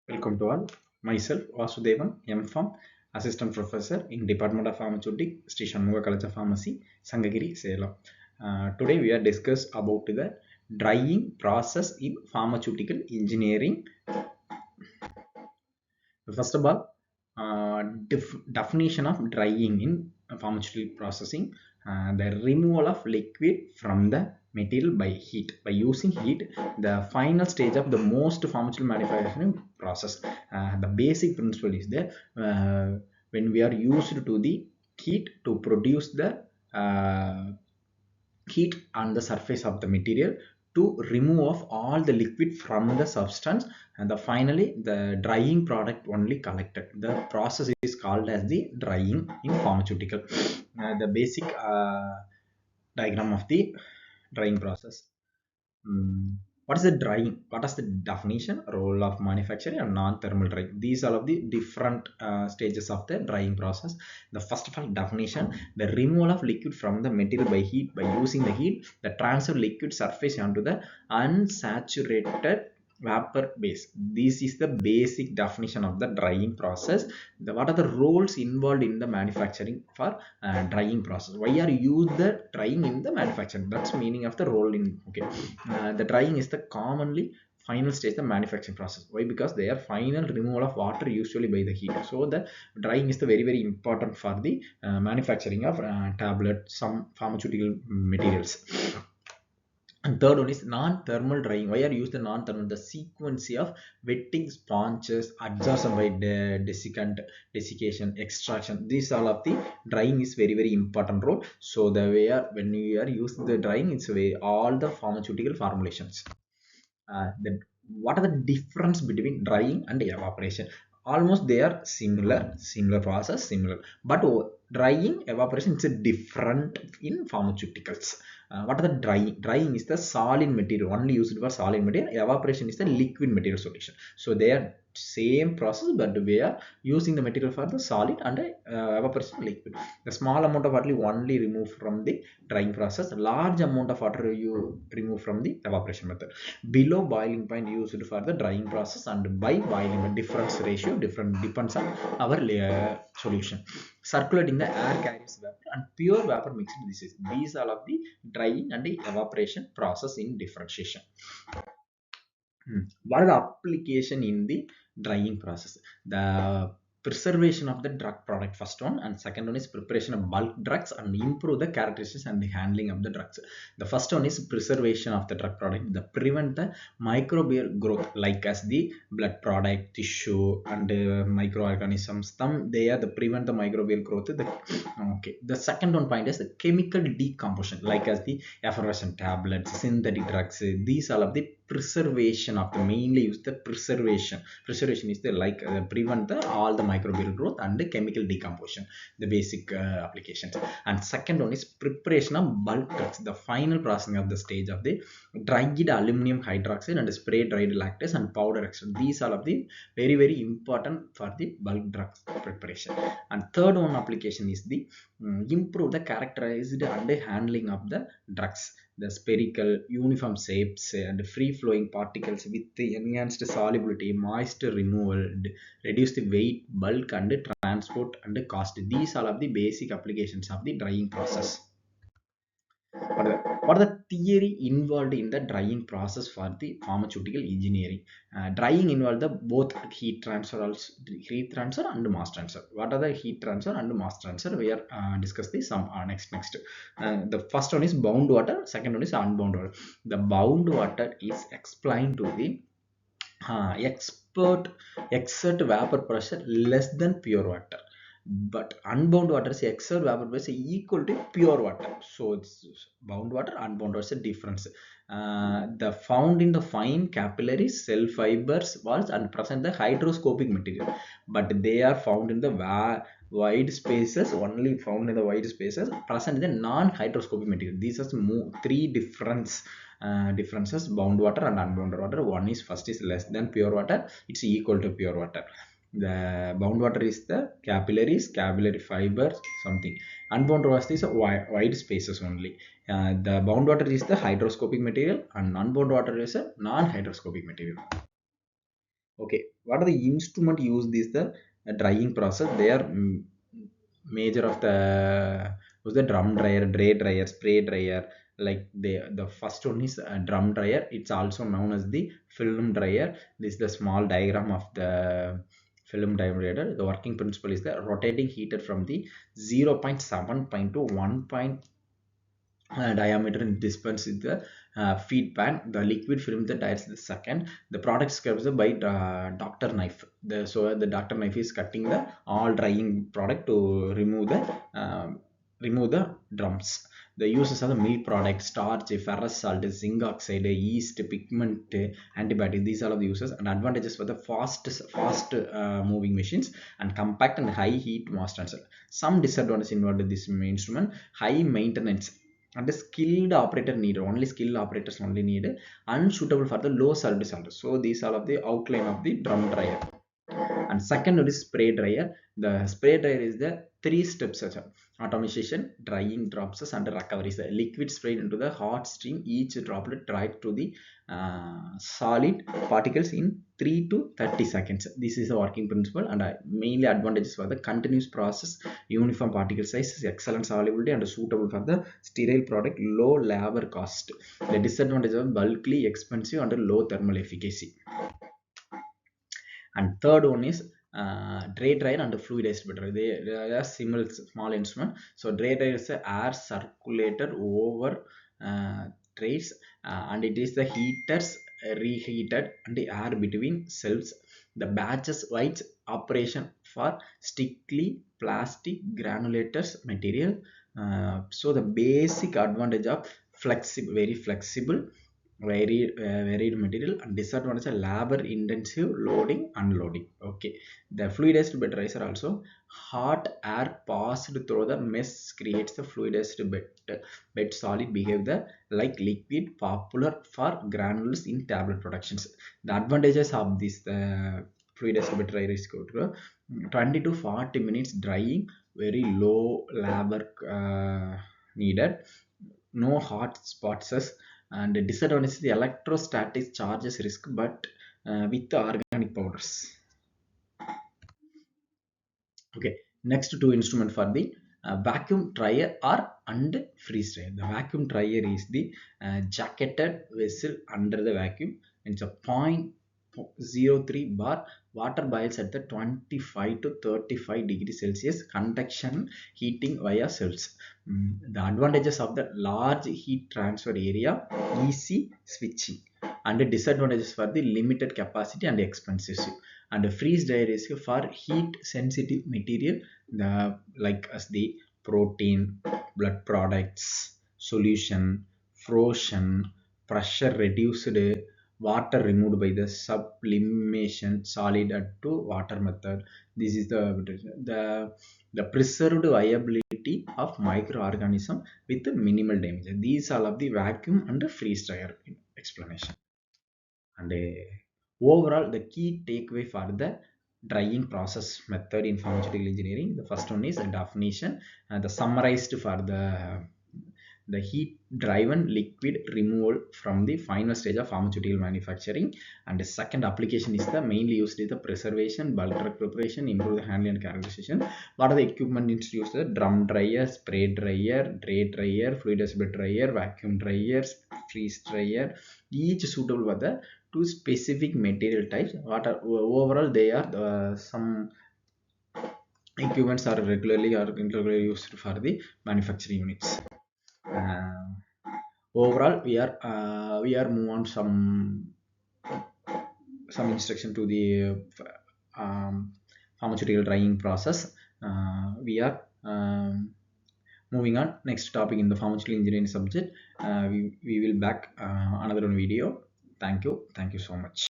Welcome to all. Myself, Vasudevan, M.Pharm, Assistant Professor in Department of Pharmaceutics, Sri Shanmuga College of Pharmacy, Sangagiri, Salem. Today we are discuss about the drying process in pharmaceutical engineering. First of all, definition of drying in pharmaceutical processing: the removal of liquid from the material by heat. By using heat, the final stage of the most pharmaceutical manufacturing process. The basic principle is that when we are used to the heat to produce the uh, heat on the surface of the material to remove of all the liquid from the substance, and finally the drying product only collected. The process is called as the drying in pharmaceutical. The basic diagram of the drying process. What is the drying? What is the definition, role of manufacturing, and non-thermal drying? These are of the different stages of the drying process. The first of all, definition: the removal of liquid from the material by heat. By using the heat, the transfer liquid surface onto the unsaturated vapor base. This is the basic definition of the drying process. What are the roles involved in the manufacturing for drying process? Why are used the drying in the manufacturing? That's meaning of the role in. Okay, the drying is the commonly final stage of the manufacturing process. Why? Because they are final removal of water usually by the heat. So the drying is the very important for the manufacturing of tablet, some pharmaceutical materials. And third one is non-thermal drying. Why are used the non-thermal? The sequence of wetting, sponges, adsorption by desiccant, desiccation, extraction. These all of the drying is very important role. So the way when we are using the drying, it's way all the pharmaceutical formulations. What are the difference between drying and evaporation? Almost they are similar process, similar, but drying, evaporation is different in pharmaceuticals. What are the drying is the solid material, only used for solid material. Evaporation is the liquid material solution. So they are same process, but we are using the material for the solid and evaporation liquid. The small amount of water only remove from the drying process, large amount of water you remove from the evaporation method. Below boiling point used for the drying process, and by boiling point difference ratio different depends on our solution. Circulating the air carries vapor and pure vapor mixed disease. These are of the drying and the evaporation process in differentiation. What are the application in the drying process? The preservation of the drug product, first one, and second one is preparation of bulk drugs and improve the characteristics and the handling of the drugs. The first one is preservation of the drug product, the prevent the microbial growth, like as the blood product, tissue, and microorganisms. They are the prevent the microbial growth. Okay, the second one point is the chemical decomposition, like as the effervescent tablets, synthetic drugs. These all of the preservation of the, mainly use the preservation is the like prevent the all the microbial growth and the chemical decomposition, the basic applications. And second one is preparation of bulk drugs, the final processing of the stage of the dried aluminum hydroxide and spray dried lactase and powder extract. These are of the very important for the bulk drugs preparation. And third one application is the improve the characterized and handling of the drugs, the spherical uniform shapes and free flowing particles with the enhanced solubility, moisture removal, reduce the weight, bulk and transport and cost. These are of the basic applications of the drying process. What are the theory involved in the drying process for the pharmaceutical engineering? Drying involves the both heat transfer, also heat transfer and mass transfer. What are the heat transfer and mass transfer? We are discuss this some next. The first one is bound water, second one is unbound water. The bound water is explained to the expert exert vapor pressure less than pure water, but unbound water is exert vapor pressure equal to pure water. So it's bound water, unbound water is a difference. The found in the fine capillary cell fibers walls and present the hydroscopic material, but they are found in the wide spaces, only found in the wide spaces, present in the non-hydroscopic material. These are three differences: bound water and unbound water. One is first is less than pure water, it's equal to pure water. The bound water is the capillaries, capillary fibers, something. Unbound water is a wide spaces only. The bound water is the hydroscopic material and unbound water is a non-hydroscopic material. Okay, what are the instrument used is the drying process. They are major of the was the drum dryer, dray dryer, spray dryer. Like the first one is a drum dryer. It's also known as the film dryer. This is the small diagram of the film dryer. The working principle is the rotating heater from the 0.7 point to 1 diameter and dispense with the feed pan. The liquid film the tires the second. The product is covered by doctor knife. The doctor knife is cutting the all drying product to remove the drums. The uses of the milk product, starch, ferrous salt, zinc oxide, yeast, pigment, antibiotic. These are all the uses and advantages for the fast moving machines and compact and high heat mass transfer. Some disadvantages involved in this instrument: high maintenance and the skilled operator needed, only skilled operators only needed, unsuitable for the low service center. So these are of the outline of the drum dryer. And second one is spray dryer. The spray dryer is the three steps such automation, drying, drops and recovery. The liquid sprayed into the hot stream, each droplet dried to the solid particles in 3 to 30 seconds. This is the working principle and mainly advantages for the continuous process, uniform particle size, excellent solubility and suitable for the sterile product, low labor cost. The disadvantage of bulky, expensive and low thermal efficacy. And third one is dray dryer and fluidized dryer. They are similar small instrument. So dray dryer is a air circulator over trays, and it is the heaters reheated and the air between cells. The batches whites operation for strictly plastic granulators material. So the basic advantage of flexible, very flexible, varied material, and disadvantage of labor intensive loading unloading. Okay, the fluidized bed riser also, hot air passed through the mesh creates the fluidized bed solid behave the like liquid, popular for granules in tablet productions. The advantages of this fluidized bed riser is good. 20 to 40 minutes drying, very low labor needed, no hot spots, and the disadvantage is the electrostatic charges risk, but with the organic powders. Okay, next two instrument for the vacuum dryer or and freeze dryer. The vacuum dryer is the jacketed vessel under the vacuum. It's a 0.03 bar. Water boils at the 25 to 35 degrees Celsius, conduction heating via cells. The advantages of the large heat transfer area, easy switching, and the disadvantages for the limited capacity and expensive. And the freeze dryer is for heat sensitive material, the like as the protein, blood products, solution, frozen, pressure reduced, water removed by the sublimation solid to water method. This is the the preserved viability of microorganism with minimal damage. These are of the vacuum and the freeze dryer explanation. And overall, the key takeaway for the drying process method in pharmaceutical engineering, the first one is a definition, the summarized for the heat driven liquid removal from the final stage of pharmaceutical manufacturing. And the second application is the mainly used is the preservation, bulk drug preparation, improve the handling and characterization. What are the equipment introduced? The drum dryer, spray dryer, dray dryer, fluidized bed dryer, vacuum dryer, freeze dryer, each suitable for the two specific material types. What are overall they are some equipments are regularly or irregularly used for the manufacturing units. uh, Overall we are move on some instruction to the pharmaceutical drying process. We are moving on next topic in the pharmaceutical engineering subject. We will back another video. Thank you so much.